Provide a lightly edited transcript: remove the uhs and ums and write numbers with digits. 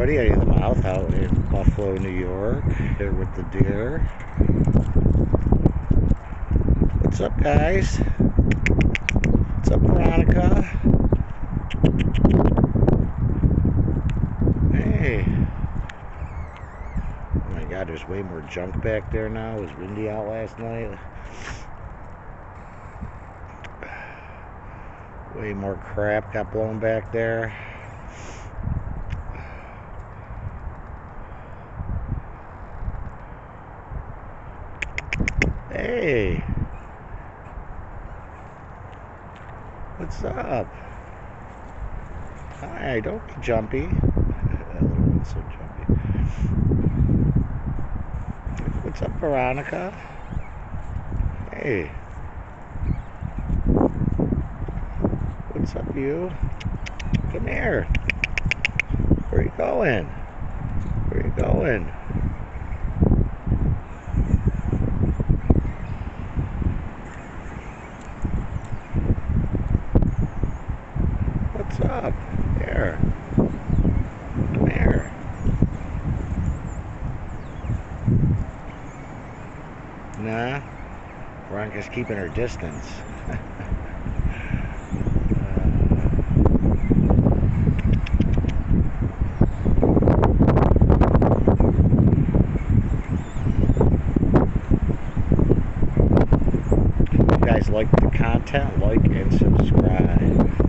everybody, Eddie the Mouth out in Buffalo, New York, here with the deer. What's up, guys? What's up, Veronica? Hey. Oh my God, there's way more junk back there now. It was windy out last night. Way more crap got blown back there. Hey, what's up? Hi, don't be jumpy. That little one's so jumpy. What's up, Veronica? Hey. What's up, you? Come here. Where are you going? Where are you going? What's up? Here. Come here. Nah. Veronica's keeping her distance. If you guys like the content, like and subscribe.